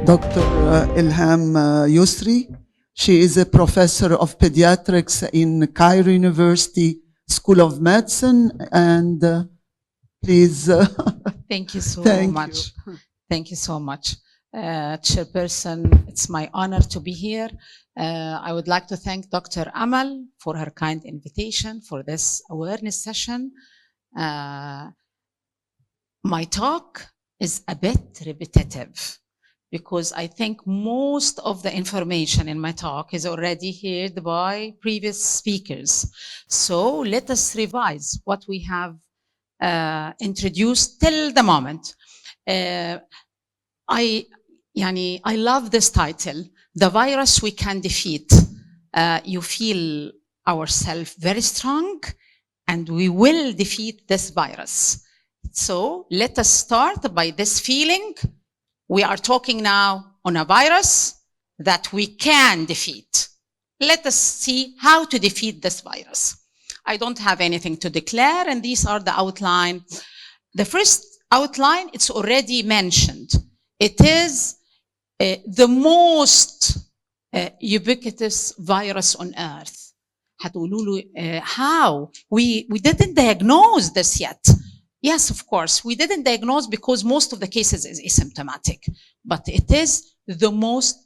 Dr. إلهام يسري. She is a professor of pediatrics in Cairo University School of Medicine. And please. Thank you so much. You. Thank you so much. Chairperson, it's my honor to be here. I would like to thank Dr. Amal for her kind invitation for this awareness session. My talk is a bit repetitive because I think most of the information in my talk is already heard by previous speakers. So let us revise what we have introduced till the moment. I love this title, The Virus We Can Defeat. You feel ourselves very strong and we will defeat this virus. So let us start by this feeling. We are talking now on a virus that we can defeat. Let us see how to defeat this virus. I don't have anything to declare, and these are the outline. The first outline, it's already mentioned. It is the most ubiquitous virus on earth. How? We didn't diagnose this yet. Yes, of course, we didn't diagnose because most of the cases is asymptomatic, but it is the most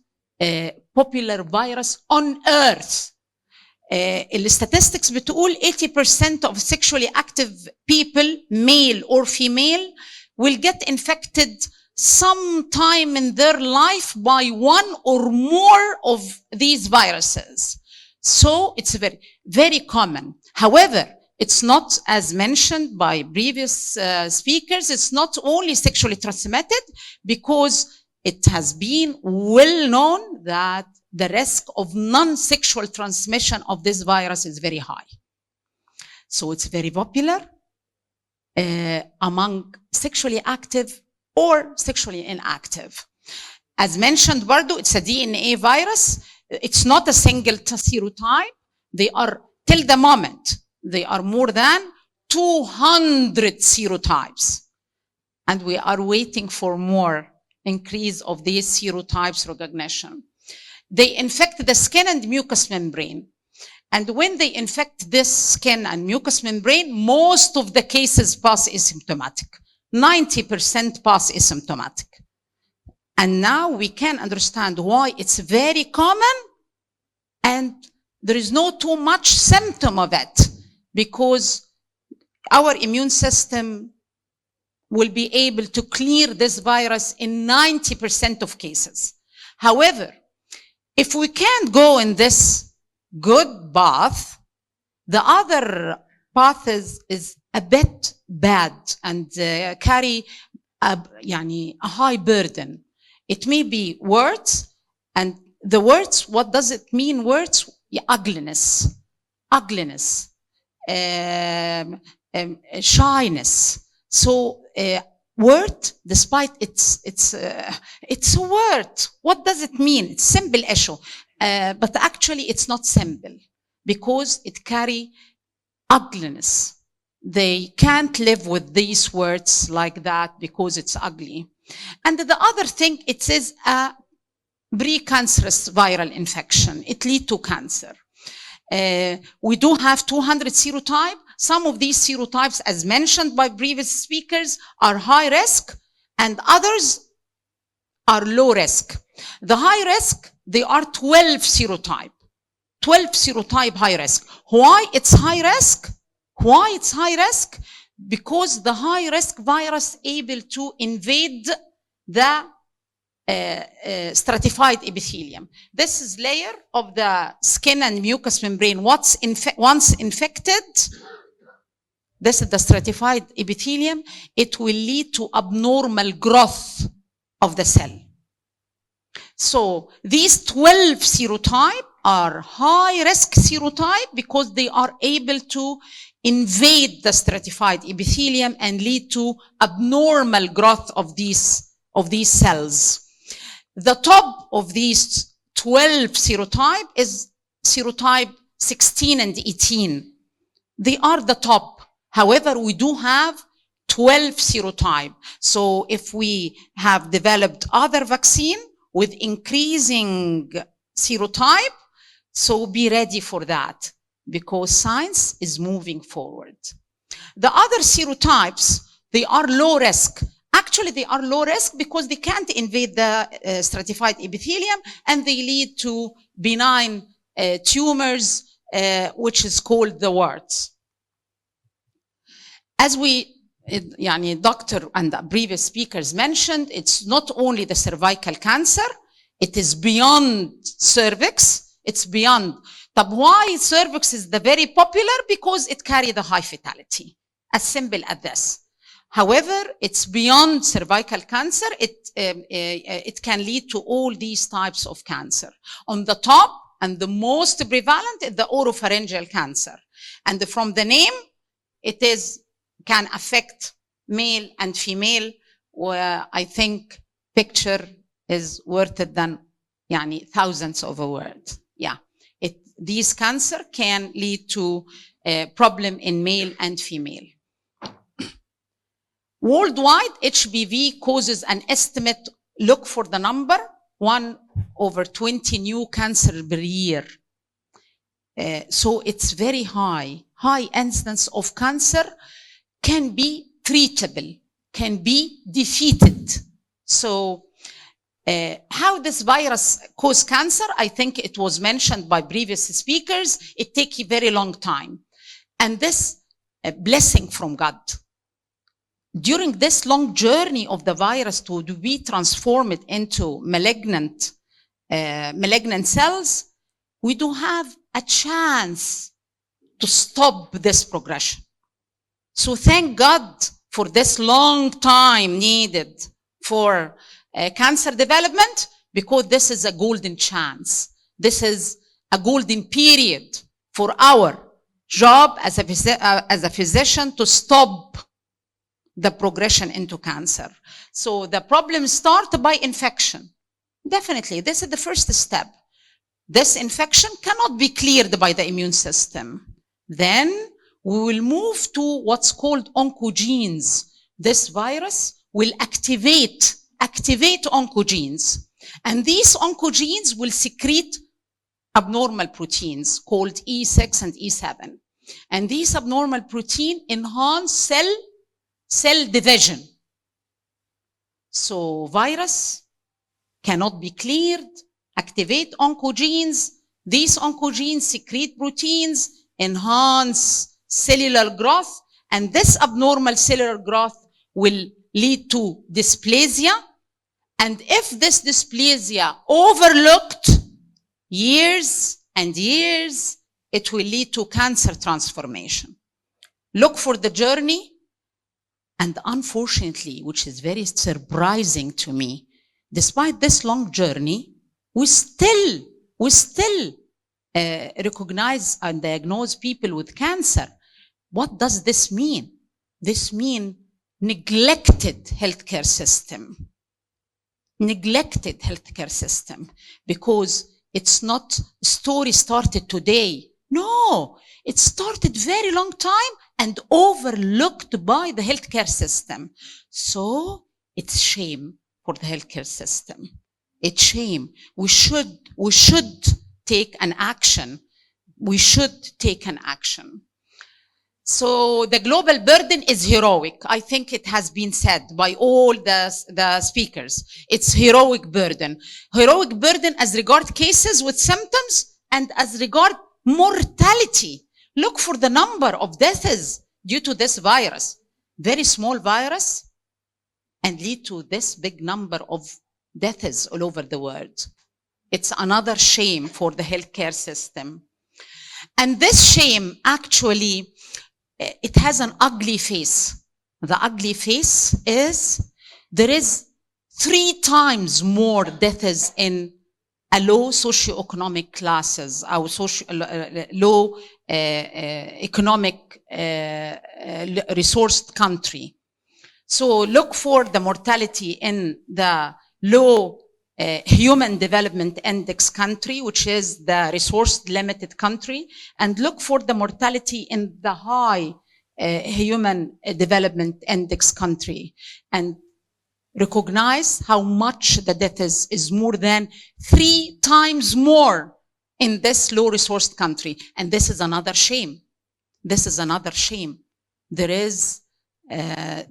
popular virus on earth. Statistics بتقول 80% of sexually active people, male or female, will get infected sometime in their life by one or more of these viruses. So it's very, very common. However, it's not, as mentioned by previous speakers, it's not only sexually transmitted, because it has been well known that the risk of non-sexual transmission of this virus is very high. So it's very popular among sexually active or sexually inactive. As mentioned, Bardo, it's a DNA virus. It's not a single serotype. They are, till the moment, they are more than 200 serotypes. And we are waiting for more increase of these serotypes recognition. They infect the skin and mucous membrane. And when they infect this skin and mucous membrane, most of the cases pass asymptomatic. 90% pass asymptomatic. And now we can understand why it's very common and there is no too much symptom of it, because our immune system will be able to clear this virus in 90% of cases. However, if we can't go in this good path, the other path is a bit bad and carry a high burden. It may be words, and the words, what does it mean, words? Ugliness, shyness. So word, despite it's a word, what does it mean? It's simple issue, but actually it's not simple because it carry ugliness. They can't live with these words like that because it's ugly. And the other thing, it is a precancerous viral infection. It leads to cancer. We do have 200 serotypes. Some of these serotypes, as mentioned by previous speakers, are high risk and others are low risk. The high risk, they are 12 serotype. 12 serotype high risk. Why it's high risk? Why it's high risk? Because the high risk virus able to invade the stratified epithelium. This is layer of the skin and mucous membrane. Once infected, this is the stratified epithelium. It will lead to abnormal growth of the cell. So these 12 serotype are high risk serotype because they are able to invade the stratified epithelium and lead to abnormal growth of these cells. The top of these 12 serotype is serotype 16 and 18. They are the top. However, we do have 12 serotype. So if we have developed other vaccine, with increasing serotype. So be ready for that, because science is moving forward. The other serotypes, they are low risk. Actually, they are low risk because they can't invade the stratified epithelium, and they lead to benign tumors, which is called the warts. As doctor and the previous speakers mentioned, it's not only the cervical cancer, it is beyond cervix, it's beyond. But why cervix is the very popular? Because it carries the high fatality, as simple as this. However, it's beyond cervical cancer. It can lead to all these types of cancer. On the top and the most prevalent is the oropharyngeal cancer. And from the name, it can affect male and female, where I think picture is worth it than thousands of words. Yeah, these cancer can lead to a problem in male and female. Worldwide, HPV causes an estimate, look for the number, 1/20 new cancer per year. So it's very high. High incidence of cancer can be treatable, can be defeated. So how this virus causes cancer, I think it was mentioned by previous speakers, it takes a very long time. And this blessing from God. During this long journey of the virus to be transformed into malignant cells, we do have a chance to stop this progression. So thank God for this long time needed for cancer development, because this is a golden chance. This is a golden period for our job as a physician to stop the progression into cancer. So the problem starts by infection. Definitely, this is the first step. This infection cannot be cleared by the immune system. Then we will move to what's called oncogenes. This virus will activate oncogenes. And these oncogenes will secrete abnormal proteins called E6 and E7. And these abnormal proteins enhance cell division. So virus cannot be cleared, activate oncogenes. These oncogenes secrete proteins, enhance cellular growth, and this abnormal cellular growth will lead to dysplasia. And if this dysplasia overlooked years and years, it will lead to cancer transformation. Look for the journey. And unfortunately, which is very surprising to me, despite this long journey, we still recognize and diagnose people with cancer. What does this mean? This means neglected healthcare system. Neglected healthcare system, because it's not a story started today. No, it started very long time and overlooked by the healthcare system. So it's shame for the healthcare system. It's shame. We should take an action. We should take an action. So the global burden is heroic. I think it has been said by all the speakers. It's heroic burden. Heroic burden as regard cases with symptoms and as regard mortality. Look for the number of deaths due to this virus. Very small virus and lead to this big number of deaths all over the world. It's another shame for the healthcare system. And this shame actually, it has an ugly face. The ugly face is there is 3 times more deaths in a low socioeconomic classes, or low economic resourced country. So look for the mortality in the low human development index country, which is the resource limited country, and look for the mortality in the high human development index country. And recognize how much the death is more than 3 times more in this low-resourced country. And this is another shame. This is another shame. There is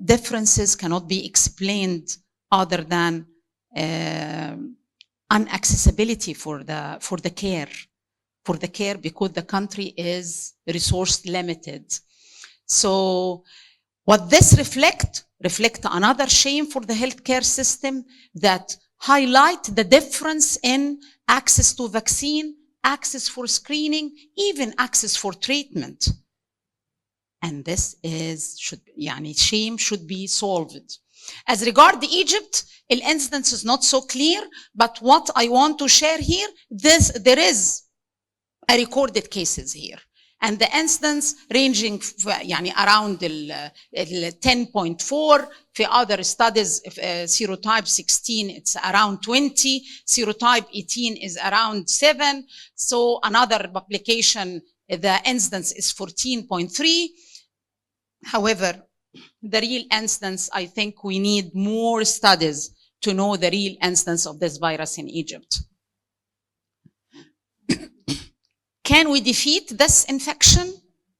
differences cannot be explained other than inaccessibility for the care, because the country is resource limited. So what this reflect another shame for the healthcare system that highlight the difference in access to vaccine, access for screening, even access for treatment. And this shame should be solved. As regard Egypt, the incidence is not so clear, but what I want to share here, there is a recorded cases here. And the incidence ranging around 10.4, for other studies, serotype 16, it's around 20, serotype 18 is around 7. So another publication, the incidence is 14.3. However, the real incidence, I think we need more studies to know the real incidence of this virus in Egypt. Can we defeat this infection?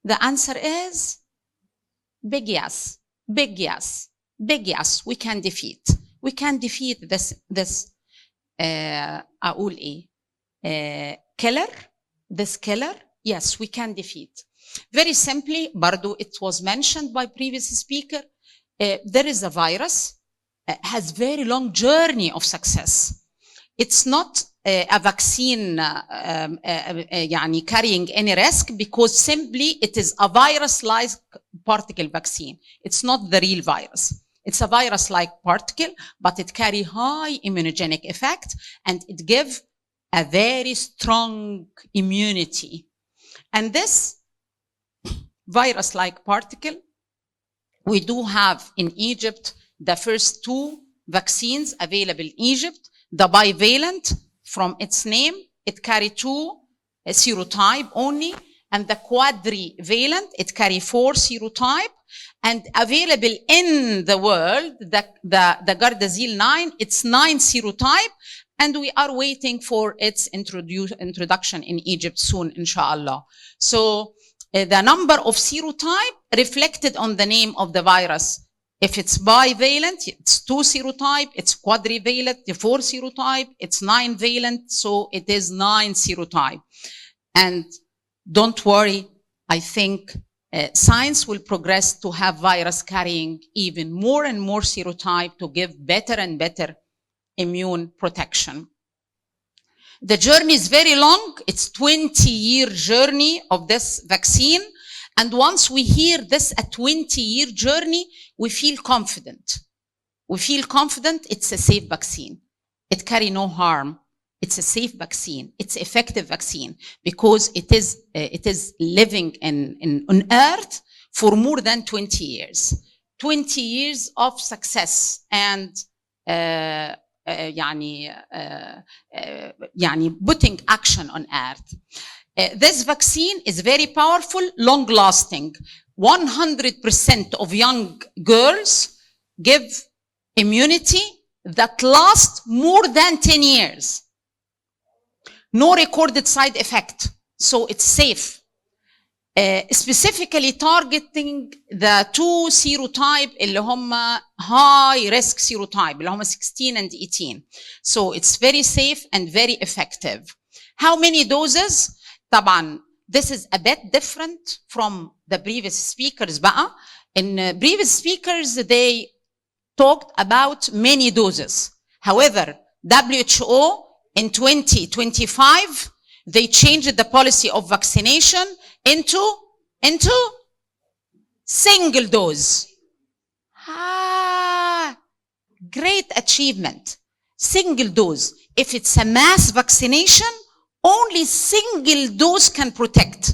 The answer is big yes, big yes, big yes. We can defeat. We can defeat this killer. This killer. Yes, we can defeat. Very simply, Bardo, it was mentioned by previous speaker. There is a virus has very long journey of success. It's not a vaccine carrying any risk, because simply it is a virus-like particle vaccine. It's not the real virus. It's a virus-like particle, but it carry high immunogenic effect, and it gives a very strong immunity. And this virus-like particle, we do have in Egypt the first 2 vaccines available in Egypt. The bivalent, from its name, it carry 2 serotype only, and the quadrivalent, it carry 4 serotype, and available in the world, the Gardasil 9, it's 9 serotype, and we are waiting for its introduction in Egypt soon, inshallah. So the number of serotype reflected on the name of the virus. If it's bivalent, it's 2 serotype. It's quadrivalent, 4 serotype. It's 9 valent, so it is 9 serotype. And don't worry, I think science will progress to have virus carrying even more and more serotype to give better and better immune protection. The journey is very long. It's 20-year journey of this vaccine. And once we hear this, a 20-year journey, we feel confident. We feel confident it's a safe vaccine. It carry no harm. It's a safe vaccine. It's effective vaccine because it is living on Earth for more than 20 years. 20 years of success and putting action on Earth. This vaccine is very powerful, long-lasting. 100% of young girls give immunity that lasts more than 10 years. No recorded side effect, so it's safe. Specifically targeting the 2 serotype اللي هم high risk serotype اللي هم 16 and 18. So it's very safe and very effective. How many doses? طبعا this is a bit different from the previous speakers بقى. In previous speakers they talked about many doses. However, WHO in 2025 they changed the policy of vaccination into single dose. Great achievement. Single dose. If it's a mass vaccination, only single dose can protect.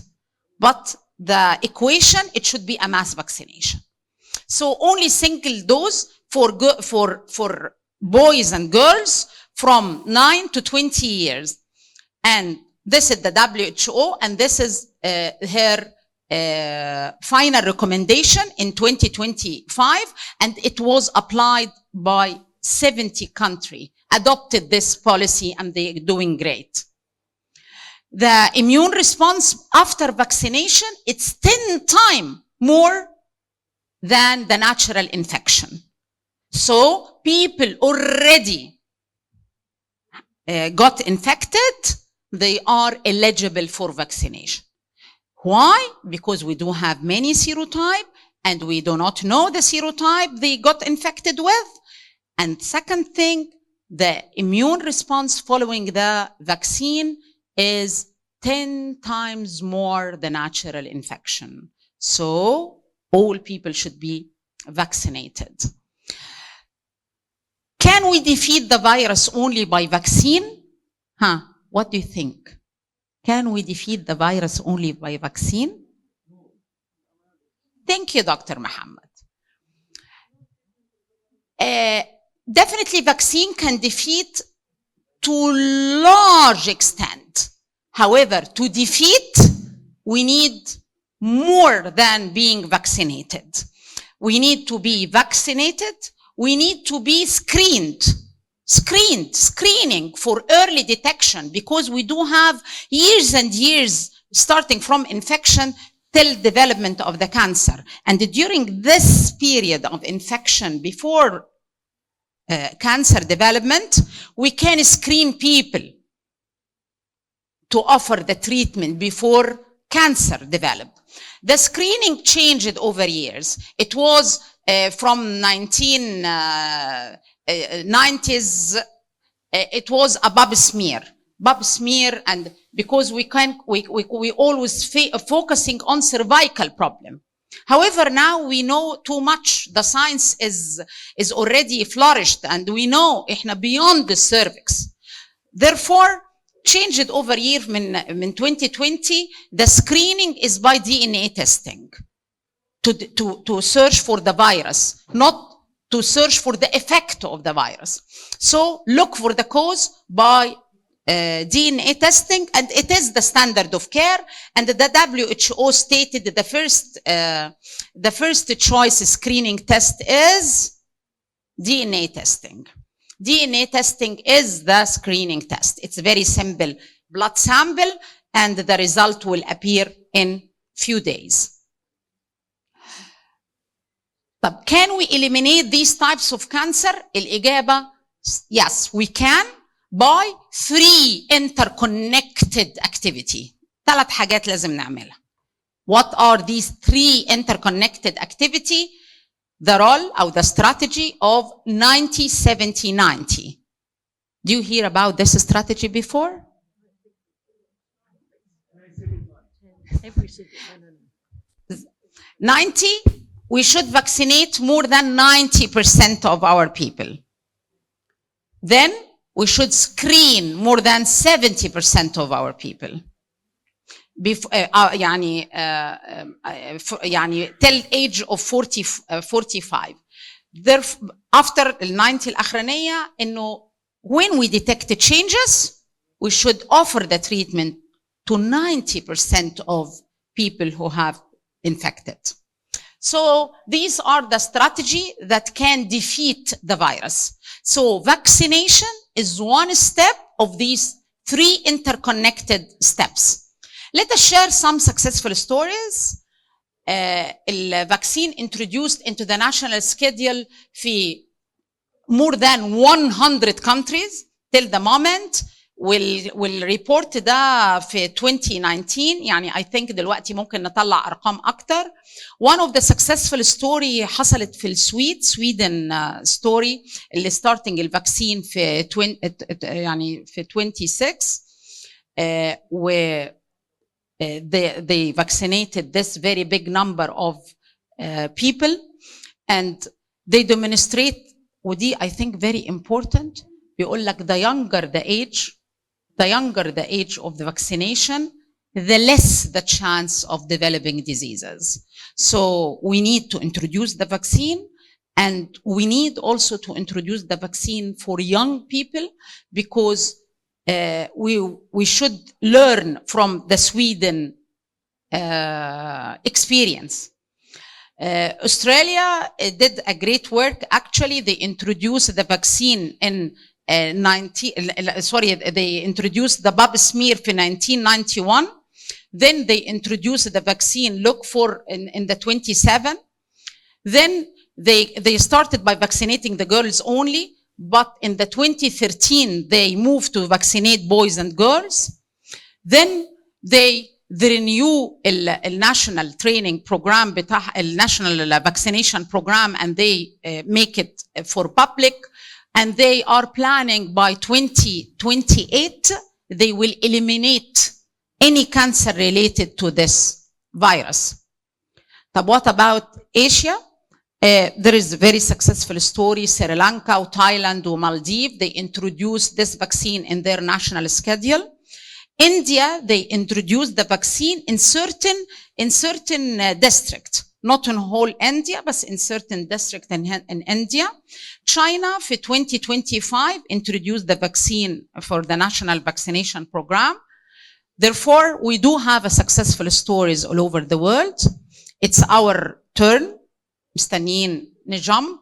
But the equation, it should be a mass vaccination. So only single dose for boys and girls from 9 to 20 years. And this is the WHO, and this is her final recommendation in 2025, and it was applied by 70 countries adopted this policy and they're doing great. The immune response after vaccination, it's 10 times more than the natural infection. So people already got infected, they are eligible for vaccination. Why? Because we do have many serotypes and we do not know the serotype they got infected with. And second thing, the immune response following the vaccine is 10 times more the natural infection. So all people should be vaccinated. Can we defeat the virus only by vaccine? What do you think? Can we defeat the virus only by vaccine? Thank you, Dr. Muhammad. Definitely vaccine can defeat to large extent. However, to defeat, we need more than being vaccinated. We need to be vaccinated. We need to be screening for early detection, because we do have years and years starting from infection till development of the cancer. And during this period of infection before cancer development, we can screen people to offer the treatment before cancer develop. The screening changed over years. It was from 1990s, it was a Pap smear, and because we always focusing on cervical problem. However, now we know too much. The science is already flourished, and we know إحنا beyond the cervix. Therefore, changed over year. In 2020, the screening is by DNA testing to search for the virus, not to search for the effect of the virus. So look for the cause by DNA testing, and it is the standard of care. And the WHO stated that the first choice screening test is DNA testing. DNA testing is the screening test. It's a very simple blood sample, and the result will appear in few days. But can we eliminate these types of cancer? الإجابة yes, we can by 3 interconnected activity. 3 حاجات لازم نعملها. What are these 3 interconnected activity? The role or the strategy of 90-70-90. Do you hear about this strategy before? 90, we should vaccinate more than 90% of our people. Then we should screen more than 70% of our people. يعني till age of 45. Therefore, after the 90 الأخرانية, إنه when we detect changes, we should offer the treatment to 90% of people who have infected. So these are the strategy that can defeat the virus. So vaccination is one step of these 3 interconnected steps. Let us share some successful stories. The vaccine introduced into the national schedule في more than 100 countries till the moment. will report ده في 2019. يعني I think دلوقتي ممكن نطلع أرقام أكتر. One of the successful story حصلت في Sweden story اللي starting الفاكسين في يعني في 26 و they vaccinated this very big number of people, and they demonstrate, ودي I think very important, بيقول لك the younger the age of the vaccination, the less the chance of developing diseases. So we need to introduce the vaccine, and we need also to introduce the vaccine for young people, because we should learn from the Sweden experience. Australia did a great work. Actually, they introduced the vaccine in they introduced the pap smear in 1991. Then they introduced the vaccine look for in the 27. Then they started by vaccinating the girls only, but in the 2013 they moved to vaccinate boys and girls. Then they renew the national training program, the national vaccination program, and they make it for public. And they are planning by 2028, they will eliminate any cancer related to this virus. But what about Asia? There is a very successful story. Sri Lanka, Thailand, or Maldives, they introduced this vaccine in their national schedule. India, they introduced the vaccine in certain districts, not in whole India, but in certain districts in India. China, for 2025, introduced the vaccine for the national vaccination program. Therefore, we do have a successful stories all over the world. It's our turn. مستنيين نجump.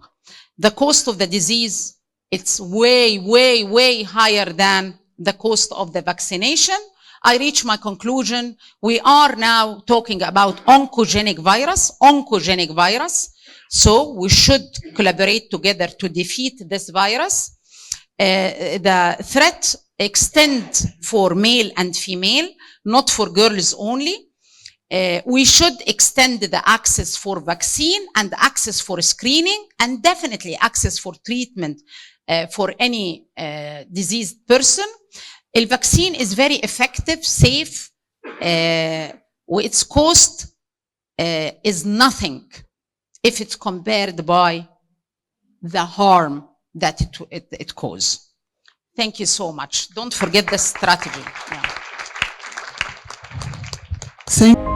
The cost of the disease, it's way, way, way higher than the cost of the vaccination. I reach my conclusion. We are now talking about oncogenic virus. So we should collaborate together to defeat this virus. The threat extends for male and female, not for girls only. We should extend the access for vaccine and access for screening, and definitely access for treatment for any diseased person. The vaccine is very effective, safe. Its cost is nothing if it's compared by the harm that it causes. Thank you so much. Don't forget the strategy. Yeah. Same.